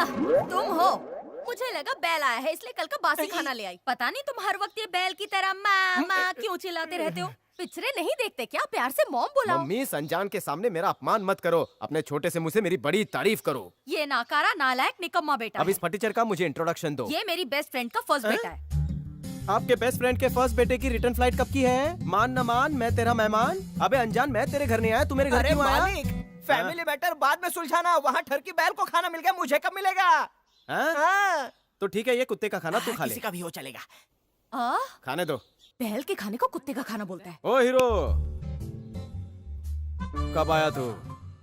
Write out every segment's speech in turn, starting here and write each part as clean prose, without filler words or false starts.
तुम हो। मुझे लगा बैल आया है इसलिए कल का बासी खाना ले आई। पता नहीं तुम हर वक्त ये बैल की तरह माँ माँ क्यों चिल्लाते रहते हो। पिक्चरें नहीं देखते क्या? प्यार से मॉम बुलाओ। मम्मी, संजान के सामने मेरा अपमान मत करो। अपने छोटे से मुंह से मेरी बड़ी तारीफ करो। ये नाकारा नालायक निकम्मा बेटा अब इस फटीचर का मुझे इंट्रोडक्शन दो। ये मेरी बेस्ट फ्रेंड का फर्स्ट बेटा है। आपके बेस्ट फ्रेंड के फर्स्ट बेटे की रिटर्न फ्लाइट कब की है? मान न मान, मैं तेरा मेहमान। अबे अनजान, मैं तेरे घर नहीं आया, तू मेरे घर क्यों आया? फैमिली मैटर बाद में सुलझाना। वहाँ ठरकी बैल को खाना मिल गया, मुझे कब मिलेगा? हाँ। तो ठीक है, ये कुत्ते का खाना तू खा ले। किसी का भी हो चलेगा। खाने दो। बैल के खाने को कुत्ते का खाना बोलता है। ओ हीरो, कब आया तू?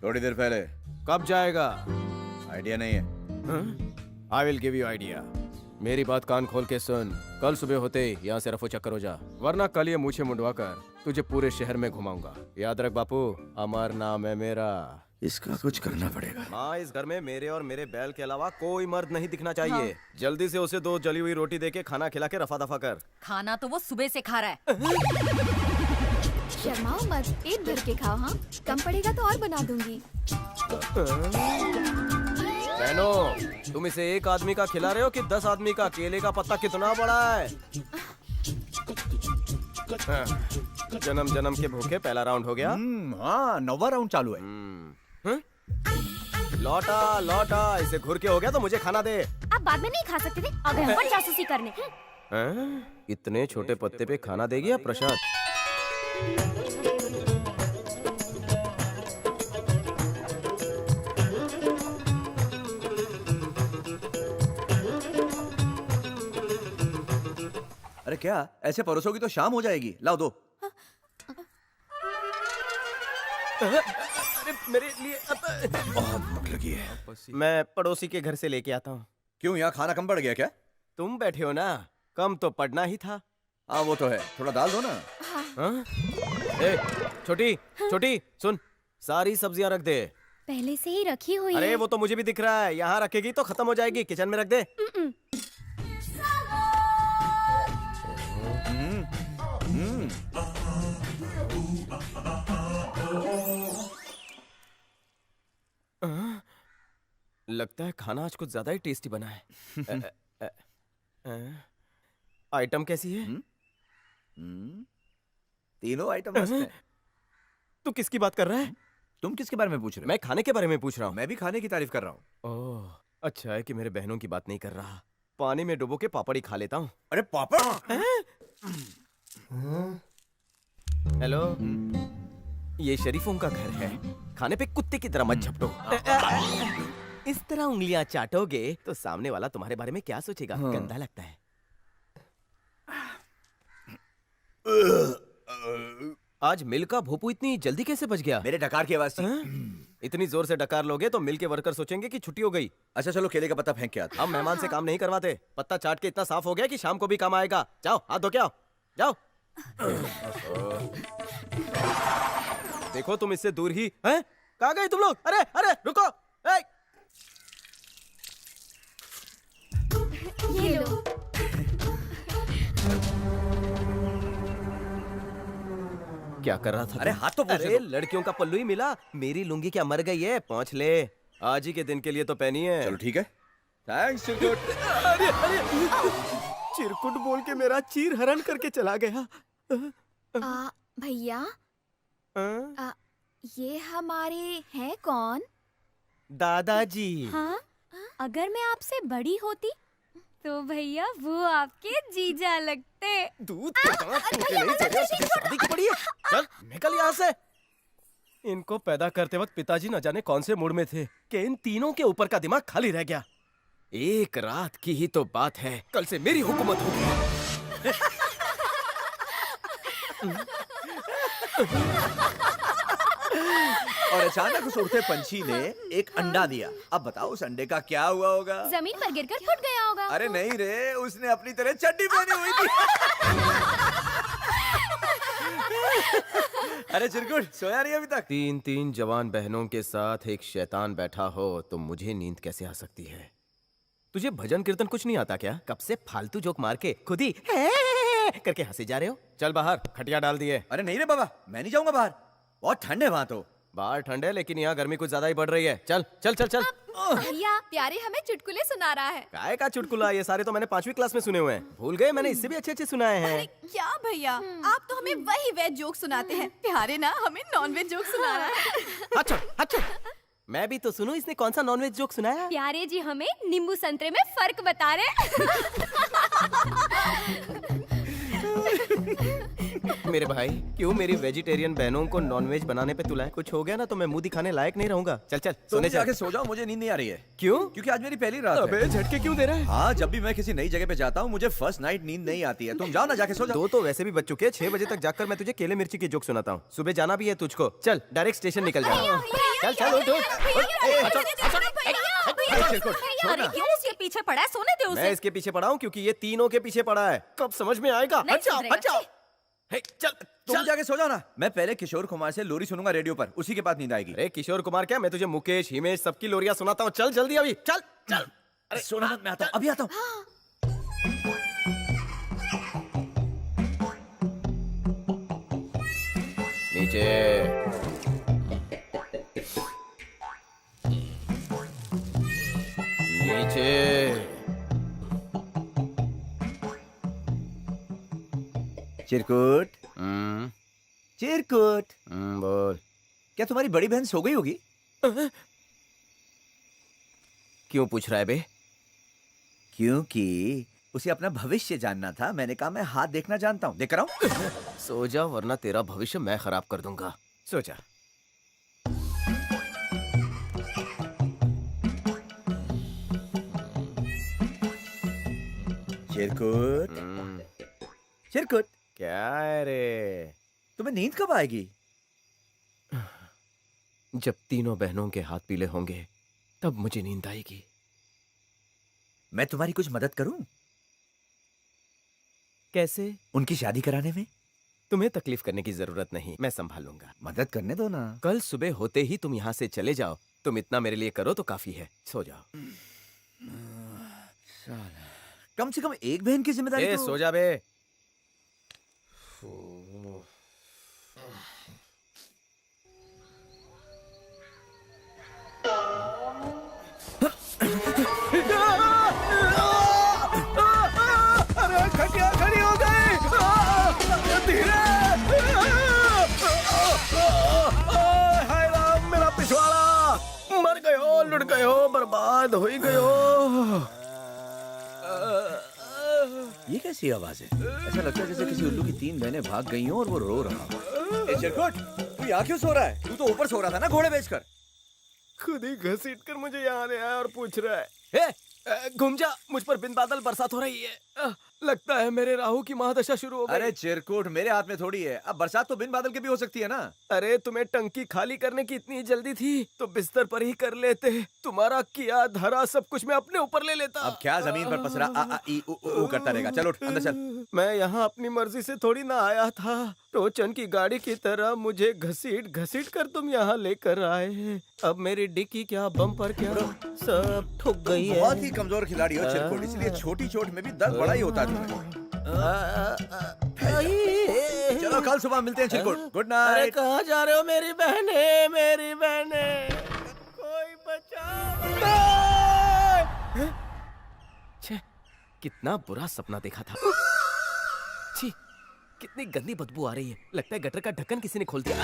थोड़ी देर पहले। कब जाएगा? आइडिया नहीं है। I will give you idea. मेरी बात कान खोल के सुन। कल सुबह होते ही यहाँ से रफो चक्कर हो जा, वरना कल ये मूछें मुंडवा कर तुझे पूरे शहर में घुमाऊंगा। याद रख बापू, अमर नाम है मेरा। इसका कुछ करना पड़ेगा। माँ, इस घर में मेरे और मेरे बैल के अलावा कोई मर्द नहीं दिखना चाहिए। जल्दी से उसे 2 जली हुई रोटी देके खाना खिला के रफा दफा कर। खाना तो वो सुबह से खा रहा है। शर्माओ मत, पेट भर के खाओ। हाँ, कम पड़ेगा तो और बना दूंगी। बहनों, तुम इसे एक आदमी का खिला रहे हो कि 10 आदमी का? केले का पत्ता कितना बड़ा है। जन्म जन्म के भूखे पहला राउंड हो गया। हाँ, 9वां राउंड चालू है। लौटा लौटा, इसे घुर के हो गया तो मुझे खाना दे। आप बाद में नहीं खा सकते थे, अब हम पर जासूसी करने। इतने छोटे पत्ते पे खाना देगी या प्रसाद? अरे क्या ऐसे परोसोगी तो शाम हो जाएगी। लाओ दो। मेरे लिए बहुत भूख लगी है। मैं पड़ोसी के घर से लेके आता हूँ। क्यों, यहाँ खाना कम पड़ गया क्या? तुम बैठे हो ना, कम तो पड़ना ही था। हाँ वो तो है, थोड़ा दाल दो ना। हाँ? ए, छोटी छोटी सुन, सारी सब्जियां रख दे। पहले से ही रखी हुई अरे है। वो तो मुझे भी दिख रहा है, यहाँ रखेगी तो खत्म हो जाएगी। किचन में रख दे। लगता है खाना आज कुछ ज्यादा ही टेस्टी बना है। आइटम कैसी है? तीनों आइटम मस्त है। तू किसकी बात कर रहा है? तुम किसके बारे में पूछ रहे हो? मैं खाने के बारे में पूछ रहा हूँ। मैं भी खाने की तारीफ कर रहा हूँ। ओह, अच्छा है कि मेरे बहनों की बात नहीं कर रहा। पानी में डुबो के पापड़ ही खा लेता हूँ। अरे पापड़। हेलो, ये शरीफों का घर है। खाने पे कुत्ते की तरह मत झपटो। इस तरह उंगलियां चाटोगे तो सामने वाला तुम्हारे बारे में क्या सोचेगा? गंदा लगता है। आज मिल का भोपू इतनी जल्दी कैसे बच गया? मेरे डकार की आवाज थी। इतनी जोर से डकार लोगे तो मिल के वर्कर सोचेंगे कि छुट्टी हो गई। अच्छा चलो, केले का पत्ता फेंक के आते। हम मेहमान से काम नहीं करवाते। पत्ता चाट के इतना साफ हो गया कि शाम को भी काम आएगा। जाओ हाथ धो के आओ, जाओ। देखो तुम इससे दूर ही हैं? कहाँ गए तुम लोग? अरे अरे रुको। ये लो। क्या कर रहा था? अरे हाथ तो पोंछ अरे दो। लड़कियों का पल्लू ही मिला। मेरी लुंगी क्या मर गई है? पहुंच ले, आज ही के दिन के लिए तो पहनी है। चलो ठीक है। थैंक्स चिरकुट। अरे अरे, चिरकुट बोल के मेरा चीर हरण करके चला गया। भैया, ये हमारे हैं कौन? दादाजी। हाँ, अगर मैं आपसे बड़ी होती तो भैया वो आपके जीजा लगते। दूध के दांत टूटे नहीं चले, तुझे शादी की पड़ी है? चल निकल यहाँ से। इनको पैदा करते वक्त पिताजी न जाने कौन से मूड में थे कि इन तीनों के ऊपर का दिमाग खाली रह गया। एक रात की ही तो बात है, कल से मेरी हुकूमत होगी। और अचानक उस उड़ते पंछी ने एक अंडा दिया। अब बताओ उस अंडे का क्या हुआ होगा? जमीन पर गिरकर फट गया होगा। अरे नहीं रे, उसने अपनी तरह चड्डी पहनी हुई थी। अरे चिरकुट, सोया नहीं अभी तक? 3 जवान बहनों के साथ एक शैतान बैठा हो तो मुझे नींद कैसे आ सकती है? तुझे भजन कीर्तन कुछ नहीं आता क्या? कब से फालतू जोक मार के खुद ही करके हंसे जा रहे हो? चल बाहर, खटिया डाल दिए। अरे नहीं रे बाबा, मैं नहीं जाऊंगा बाहर, बहुत ठंड है वहां तो। बाहर ठंड है लेकिन यहाँ गर्मी कुछ ज्यादा ही बढ़ रही है। चल चल चल चल। भैया प्यारे हमें चुटकुले सुना रहा है। काय का चुटकुला? ये सारे तो मैंने 5वीं क्लास में सुने हुए हैं। भूल गए? मैंने इससे भी अच्छे अच्छे सुनाए हैं। क्या भैया, आप तो हमें वही वेज जोक सुनाते हैं। प्यारे ना हमें नॉन वेज जोक सुना रहा है। अच्छा अच्छा, मैं भी तो सुनूं, इसने कौन सा नॉनवेज जोक सुनाया? प्यारे जी हमें नींबू संतरे में फर्क बता रहे। मेरे भाई, क्यों मेरी वेजिटेरियन बहनों को नॉनवेज बनाने पे तुला है? कुछ हो गया ना तो मैं मुंह दिखाने लायक नहीं रहूंगा। चल चल तुम सोने जाके चल। सो जाओ, मुझे नींद नहीं आ रही है। क्यों? क्योंकि आज मेरी पहली रात अबे है। झटके क्यों दे रहा है? हाँ, जब भी मैं किसी नई जगह पे जाता हूँ मुझे फर्स्ट नाइट नींद नहीं आती है। तुम जाओ ना, जाके सो जाओ। 2 तो वैसे भी बच चुके हैं। 6 बजे तक जाकर मैं तुझे केले मिर्ची की जोक सुनाता हूँ। सुबह जाना भी है तुझको। चल डायरेक्ट स्टेशन निकल जा। चल चल उठ अरे क्यों उसके पीछे पड़ा है? सोने दे मैं उसे। इसके पीछे पड़ा हूँ क्योंकि ये तीनों के पीछे पड़ा है। कब समझ में आएगा? नहीं हट जाओ सुधरेगा, हट जाओ। हे, चल तुम चल। जाके सो जाओ ना। मैं पहले किशोर कुमार से लोरी सुनूंगा रेडियो पर, उसी के बाद नींद आएगी। अरे किशोर कुमार क्या, मैं तुझे मुकेश हिमेश सबकी लोरियां सुनाता हूँ। चल जल्दी अभी चल चल। अरे सोना मत, मैं आता हूँ, अभी आता हूँ। नीचे। नीचे। चिरकुट, चिरकुट, बोल। क्या तुम्हारी बड़ी बहन सो गई होगी? क्यों पूछ रहा है बे? क्योंकि उसे अपना भविष्य जानना था। मैंने कहा मैं हाथ देखना जानता हूँ, देख रहा हूँ। सो जा वरना तेरा भविष्य मैं खराब कर दूंगा। सो जा। चिरकुट, चिरकुट, क्या है रे? तुम्हें नींद कब आएगी? जब तीनों बहनों के हाथ पीले होंगे तब मुझे नींद आएगी। मैं तुम्हारी कुछ मदद करूं? कैसे? उनकी शादी कराने में। तुम्हें तकलीफ करने की जरूरत नहीं, मैं संभाल लूंगा। मदद करने दो ना। कल सुबह होते ही तुम यहाँ से चले जाओ। तुम इतना मेरे लिए करो तो काफी है। सो जाओ। कम से कम एक बहन की जिम्मेदारी ए, तो... सो जा बे। अरे खटिया खड़ी हो गई। धीरे। हाय राम, मेरा पिछवाड़ा। मर गयो, लुट गयो, बर्बाद हो गयो। ये कैसी आवाज है? ऐसा लगता है जैसे किसी उल्लू की 3 बहनें भाग गई हों और वो रो रहा हो। ए चिरकुट, तू यहाँ क्यों सो रहा है? तू तो ऊपर सो रहा था ना घोड़े बेचकर। खुद ही घसीट कर मुझे यहाँ ले आया और पूछ रहा है। घूम जा, मुझ पर बिन बादल बरसात हो रही है। लगता है मेरे राहु की महादशा शुरू हो गई। अरे चिरकुट, मेरे हाथ में थोड़ी है। अब बरसात तो बिन बादल के भी हो सकती है ना। अरे तुम्हें टंकी खाली करने की इतनी जल्दी थी तो बिस्तर पर ही कर लेते। तुम्हारा किया धरा सब कुछ मैं अपने ऊपर ले लेता। अब क्या जमीन पर पसरा आ आ ई उ ऊ करता रहेगा? चल उठ, अंदर चल। मैं यहाँ अपनी मर्जी से थोड़ी ना आया था। टोचन की गाड़ी की तरह मुझे घसीट घसीट कर तुम यहाँ लेकर आए। अब मेरी डिक्की क्या, बम्पर क्या, सब ठुक गई है। बहुत ही कमजोर खिलाड़ी हो चिरकुट, इसलिए छोटी चोट में भी दर्द बड़ा ही होता है तुम्हें। चलो कल सुबह मिलते हैं चिरकुट। गुड अरे नाइट। कहाँ जा रहे हो मेरी बहने, मेरी बहने? कोई बचाओ। छे, कितना बुरा सपना देखा था। छी, कितनी गंदी बदबू आ रही है। लगता है गटर का ढक्कन किसी ने खोल दिया।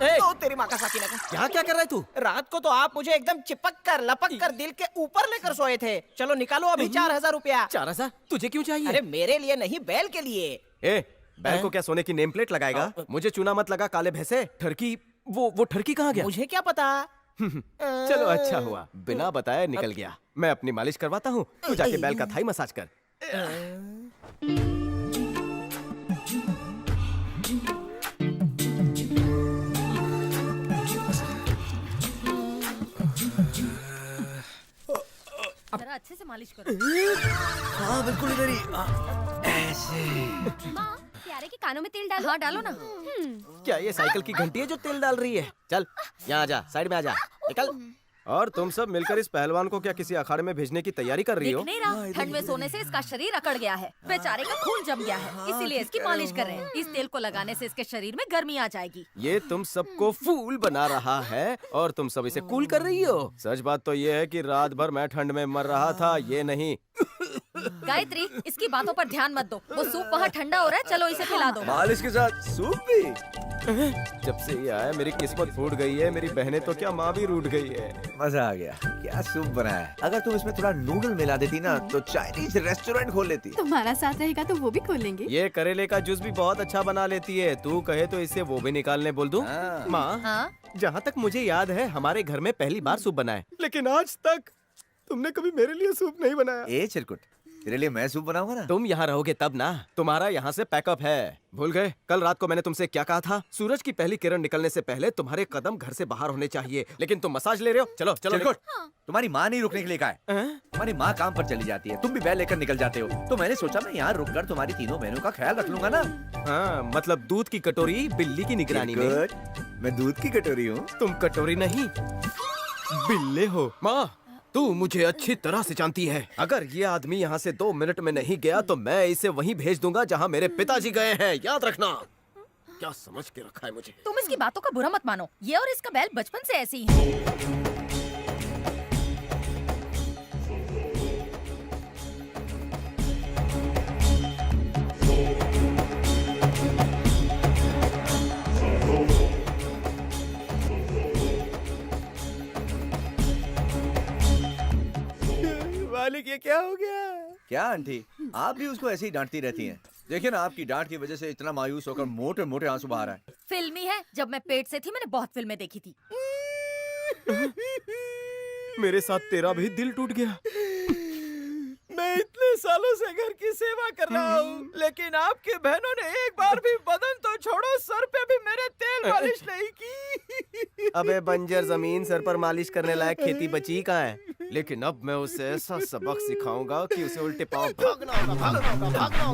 ए, तो तेरी माँ का साकिना का। यहाँ क्या कर रहा है तू? रात को तो आप मुझे एकदम चिपक कर लपक कर दिल के ऊपर लेकर सोए थे। चलो निकालो अभी 4000 रुपया। 4000 तुझे क्यों चाहिए? अरे मेरे लिए नहीं, बैल के लिए। ए, बैल को क्या सोने की नेम प्लेट लगाएगा? मुझे चूना मत लगा काले भैंसे। ठरकी, वो ठरकी कहाँ गया? मुझे क्या पता। चलो अच्छा हुआ, बिना बताए निकल गया। मैं अपनी मालिश करवाता हूँ, तू जाके बैल का थाई मसाज कर। जरा अच्छे से मालिश करो। हाँ बिल्कुल इधर ही। ऐसे। माँ प्यारे के कानों में तेल डालो। हाँ डालो ना। क्या ये साइकिल की घंटी है जो तेल डाल रही है? चल यहाँ आ जा, साइड में आ जा, निकल। और तुम सब मिलकर इस पहलवान को क्या किसी अखाड़े में भेजने की तैयारी कर रही दिख हो? नहीं रहा, ठंड में सोने से इसका शरीर अकड़ गया है, बेचारे का खून जम गया है, इसीलिए इसकी मालिश कर रहे हैं। इस तेल को लगाने से इसके शरीर में गर्मी आ जाएगी। ये तुम सबको फूल बना रहा है और तुम सब इसे कूल कर रही हो। सच बात तो ये है कि रात भर मैं ठंड में मर रहा था, ये नहीं। गायत्री, इसकी बातों पर ध्यान मत दो, वो सूप वहाँ ठंडा हो रहा है, चलो इसे पिला दो। मालिश के साथ सूप भी। जब से ये आया मेरी किस्मत फूट गई है, मेरी बहनें तो क्या माँ भी रूठ गई है। मजा आ गया। क्या सूप बनाया है। अगर तुम इसमें थोड़ा नूडल मिला देती ना तो चाइनीज रेस्टोरेंट खोल लेती। तुम्हारा साथ रहेगा तो वो भी खोलेंगे। ये करेले का जूस भी बहुत अच्छा बना लेती है, तू कहे तो इसे वो भी निकालने बोल दूं? हाँ। माँ, हाँ? जहाँ तक मुझे याद है हमारे घर में पहली बार सूप बना है, लेकिन आज तक तुमने कभी मेरे लिए सूप नहीं बनाया। ए चिरकुट, तेरे लिए मैं सूप बनाऊंगा ना। तुम यहाँ रहोगे तब ना, तुम्हारा यहाँ से पैकअप है। भूल गए कल रात को मैंने तुमसे क्या कहा था? सूरज की पहली किरण निकलने से पहले तुम्हारे कदम घर से बाहर होने चाहिए, लेकिन तुम मसाज ले रहे हो। चलो चलो चिरकुट, तुम्हारी माँ नहीं रुकने के लिए कहा है। हैं? तुम्हारी माँ काम पर चली जाती है, तुम भी बैल लेकर निकल जाते हो, तो मैंने सोचा मैं यहाँ रुककर तुम्हारी तीनों बहनों का ख्याल रख लूंगा ना। हाँ, मतलब दूध की कटोरी बिल्ली की निगरानी में। चिरकुट, मैं दूध की कटोरी हूँ। तुम कटोरी नहीं, बिल्ले हो। माँ, तू मुझे अच्छी तरह से जानती है, अगर ये आदमी यहाँ से 2 मिनट में नहीं गया तो मैं इसे वहीं भेज दूंगा जहाँ मेरे पिताजी गए हैं, याद रखना। क्या समझ के रखा है मुझे? तुम इसकी बातों का बुरा मत मानो, ये और इसका बैल बचपन से ऐसे ही है। मालिक, ये क्या हो गया? क्या आंटी, आप भी उसको ऐसे ही डांटती रहती हैं। देखिए ना, आपकी डांट की वजह से इतना मायूस होकर मोटे मोटे आंसू बहा रहा है। फिल्मी है, जब मैं पेट से थी मैंने बहुत फिल्में देखी थी। मेरे साथ तेरा भी दिल टूट गया। मैं इतने सालों से घर की सेवा कर रहा हूँ, लेकिन आपकी बहनों ने एक बार भी बदन तो छोड़ो, सर पे भी मेरे तेल मालिश नहीं की। अबे बंजर जमीन, सर पर मालिश करने लायक खेती बची कहाँ है? लेकिन अब मैं उसे ऐसा सबक सिखाऊंगा कि उसे उल्टे पाँव भागना होगा, भागना होगा, भागना होगा।